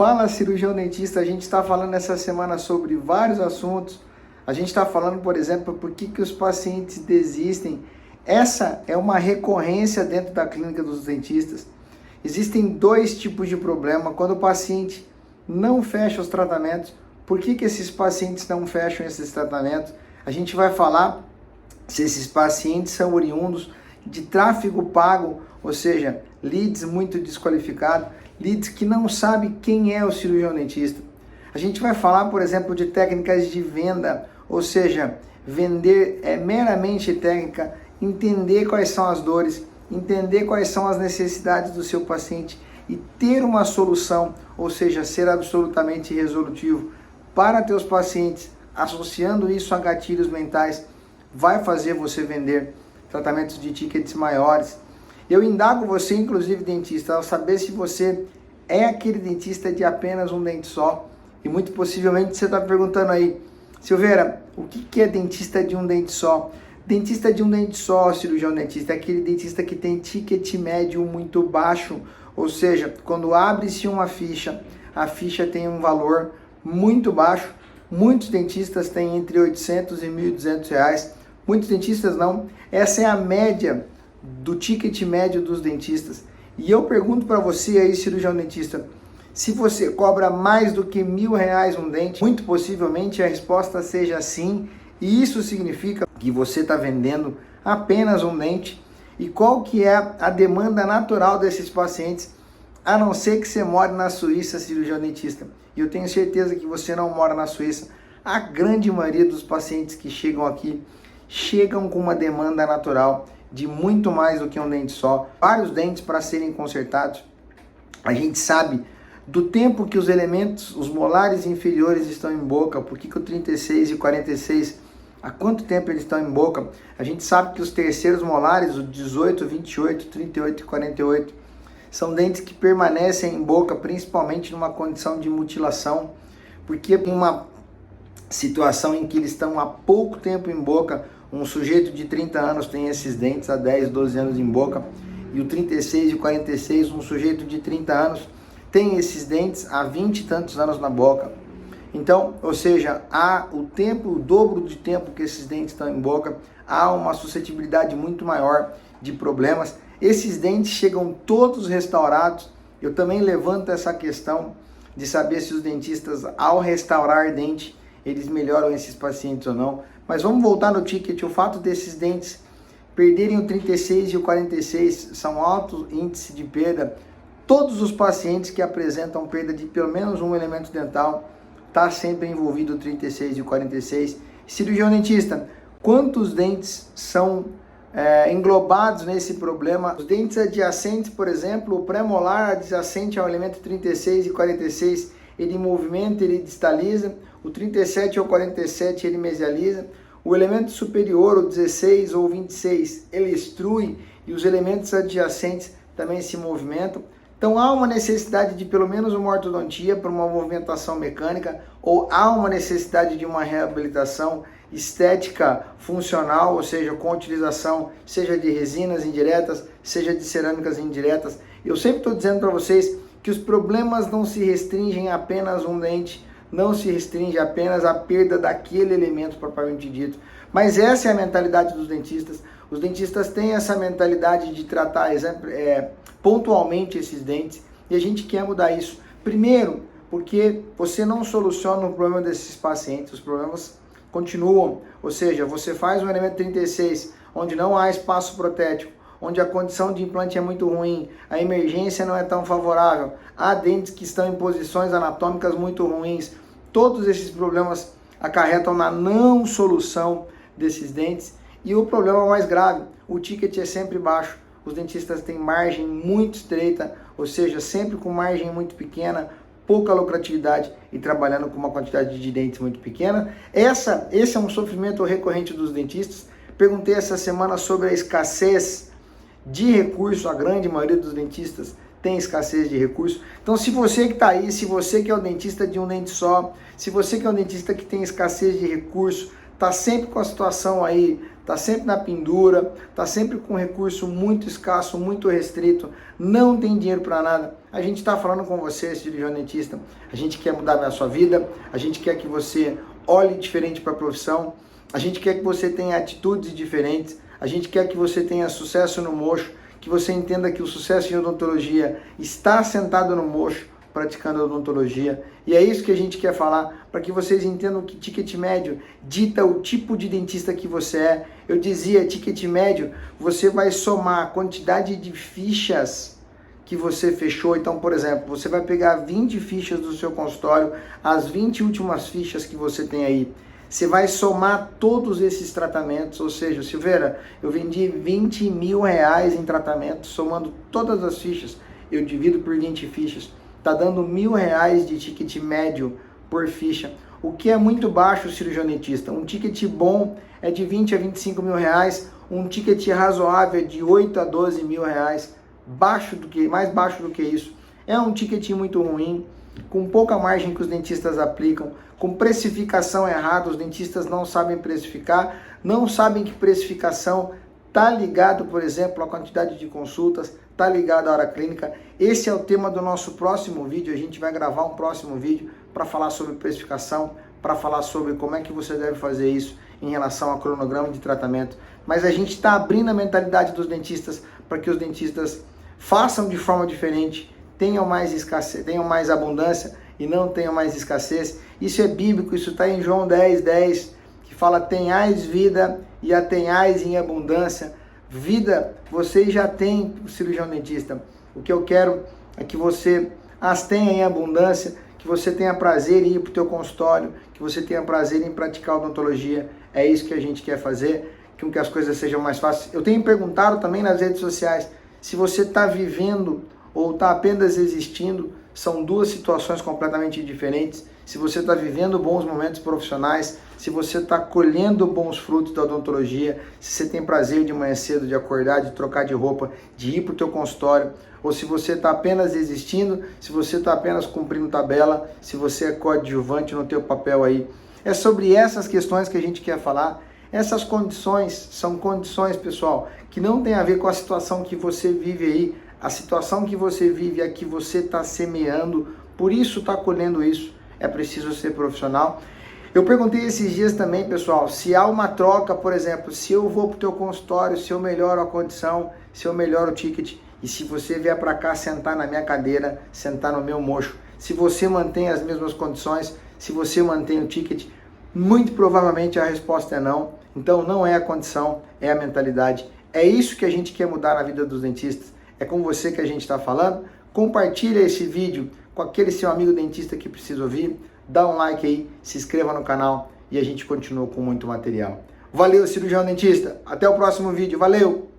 Fala, cirurgião dentista. A gente está falando essa semana sobre vários assuntos. A gente está falando, por exemplo, por que os pacientes desistem. Essa é uma recorrência dentro da clínica dos dentistas. Existem dois tipos de problema. Quando o paciente não fecha os tratamentos, por que esses pacientes não fecham esses tratamentos? A gente vai falar se esses pacientes são oriundos de tráfego pago, ou seja, leads muito desqualificados, leads que não sabem quem é o cirurgião dentista. A gente vai falar, por exemplo, de técnicas de venda, ou seja, vender é meramente técnica, entender quais são as dores, entender quais são as necessidades do seu paciente e ter uma solução, ou seja, ser absolutamente resolutivo para teus pacientes, associando isso a gatilhos mentais, vai fazer você vender tratamentos de tickets maiores. Eu indago você, inclusive dentista, ao saber se você é aquele dentista de apenas um dente só. E muito possivelmente você está perguntando aí, Silveira, o que é dentista de um dente só? Dentista de um dente só, cirurgião dentista, é aquele dentista que tem ticket médio muito baixo, ou seja, quando abre-se uma ficha, a ficha tem um valor muito baixo. Muitos dentistas têm entre 800 e 1.200 reais. Muitos dentistas não. Essa é a média do ticket médio dos dentistas. E eu pergunto para você aí, cirurgião dentista, se você cobra mais do que R$1.000 um dente, muito possivelmente a resposta seja sim. E isso significa que você está vendendo apenas um dente. E qual que é a demanda natural desses pacientes, a não ser que você more na Suíça, cirurgião dentista. E eu tenho certeza que você não mora na Suíça. A grande maioria dos pacientes que chegam aqui chegam com uma demanda natural de muito mais do que um dente só. Vários dentes para serem consertados. A gente sabe do tempo que os elementos, os molares inferiores estão em boca, por que o 36 e o 46, há quanto tempo eles estão em boca. A gente sabe que os terceiros molares, o 18, 28, 38 e 48, são dentes que permanecem em boca, principalmente numa condição de mutilação, porque em uma situação em que eles estão há pouco tempo em boca, um sujeito de 30 anos tem esses dentes há 10, 12 anos em boca, e o 36 e o 46, um sujeito de 30 anos tem esses dentes há 20 e tantos anos na boca. Então, ou seja, há o dobro de tempo que esses dentes estão em boca, há uma suscetibilidade muito maior de problemas. Esses dentes chegam todos restaurados. Eu também levanto essa questão de saber se os dentistas, ao restaurar dente, eles melhoram esses pacientes ou não. Mas vamos voltar no ticket. O fato desses dentes perderem o 36 e o 46 são altos índices de perda. Todos os pacientes que apresentam perda de pelo menos um elemento dental está sempre envolvido o 36 e o 46. Cirurgião dentista, quantos dentes são englobados nesse problema? Os dentes adjacentes, por exemplo, o pré-molar adjacente ao elemento 36 e 46, ele movimenta, ele distaliza. O 37 ou 47 ele mesializa. O elemento superior, o 16 ou 26, ele extrui, e os elementos adjacentes também se movimentam. Então há uma necessidade de pelo menos uma ortodontia para uma movimentação mecânica, ou há uma necessidade de uma reabilitação estética funcional, ou seja, com utilização seja de resinas indiretas, seja de cerâmicas indiretas. Eu sempre estou dizendo para vocês que os problemas não se restringem a apenas um dente, não se restringe apenas à perda daquele elemento propriamente dito. Mas essa é a mentalidade dos dentistas. Os dentistas têm essa mentalidade de tratar pontualmente esses dentes, e a gente quer mudar isso. Primeiro, porque você não soluciona o problema desses pacientes, os problemas continuam. Ou seja, você faz um elemento 36, onde não há espaço protético, onde a condição de implante é muito ruim, a emergência não é tão favorável, há dentes que estão em posições anatômicas muito ruins. Todos esses problemas acarretam na não solução desses dentes. E o problema mais grave, o ticket é sempre baixo. Os dentistas têm margem muito estreita, ou seja, sempre com margem muito pequena, pouca lucratividade e trabalhando com uma quantidade de dentes muito pequena. Esse é um sofrimento recorrente dos dentistas. Perguntei essa semana sobre a escassez de recurso. A grande maioria dos dentistas tem escassez de recurso. Então, se você que está aí, se você que é o dentista de um dente só, se você que é um dentista que tem escassez de recurso, está sempre com a situação aí está sempre na pendura, está sempre com recurso muito escasso, muito restrito, não tem dinheiro para nada. A gente está falando com você, cirurgião dentista, a gente quer mudar a sua vida, a gente quer que você olhe diferente para a profissão, a gente quer que você tenha atitudes diferentes, a gente quer que você tenha sucesso no mocho, que você entenda que o sucesso em odontologia está sentado no mocho, praticando odontologia. E é isso que a gente quer falar, para que vocês entendam que ticket médio dita o tipo de dentista que você é. Eu dizia, ticket médio, você vai somar a quantidade de fichas que você fechou. Então, por exemplo, você vai pegar 20 fichas do seu consultório, as 20 últimas fichas que você tem aí. Você vai somar todos esses tratamentos, ou seja, Silveira, eu vendi 20 mil reais em tratamento, somando todas as fichas, eu divido por 20 fichas, tá dando R$1.000 de ticket médio por ficha, o que é muito baixo, cirurgião dentista. Um ticket bom é de 20 a 25 mil reais, um ticket razoável é de 8 a 12 mil reais, mais baixo do que isso. É um ticket muito ruim, com pouca margem que os dentistas aplicam, com precificação errada, os dentistas não sabem precificar, não sabem que precificação está ligado, por exemplo, à quantidade de consultas, está ligado à hora clínica. Esse é o tema do nosso próximo vídeo, a gente vai gravar um próximo vídeo para falar sobre precificação, para falar sobre como é que você deve fazer isso em relação ao cronograma de tratamento. Mas a gente está abrindo a mentalidade dos dentistas para que os dentistas façam de forma diferente, tenham mais escassez, tenham mais abundância e não tenham mais escassez. Isso é bíblico, isso está em João 10:10, que fala: tenhais vida e a tenhais em abundância. Vida, vocês já têm, cirurgião dentista. O que eu quero é que você as tenha em abundância, que você tenha prazer em ir para o teu consultório, que você tenha prazer em praticar odontologia. É isso que a gente quer fazer, que as coisas sejam mais fáceis. Eu tenho perguntado também nas redes sociais se você está vivendo ou está apenas existindo. São duas situações completamente diferentes. Se você está vivendo bons momentos profissionais, se você está colhendo bons frutos da odontologia, se você tem prazer de manhã cedo, de acordar, de trocar de roupa, de ir para o teu consultório, ou se você está apenas existindo, se você está apenas cumprindo tabela, se você é coadjuvante no teu papel aí. É sobre essas questões que a gente quer falar. Essas condições são condições, pessoal, que não tem a ver com a situação que você vive aí. A situação que você vive é a que você está semeando, por isso está colhendo isso. É preciso ser profissional. Eu perguntei esses dias também, pessoal, se há uma troca, por exemplo, se eu vou para o teu consultório, se eu melhoro a condição, se eu melhoro o ticket, e se você vier para cá sentar na minha cadeira, sentar no meu mocho, se você mantém as mesmas condições, se você mantém o ticket, muito provavelmente a resposta é não. Então não é a condição, é a mentalidade. É isso que a gente quer mudar na vida dos dentistas. É com você que a gente está falando. Compartilha esse vídeo com aquele seu amigo dentista que precisa ouvir. Dá um like aí, se inscreva no canal e a gente continua com muito material. Valeu, cirurgião dentista. Até o próximo vídeo. Valeu!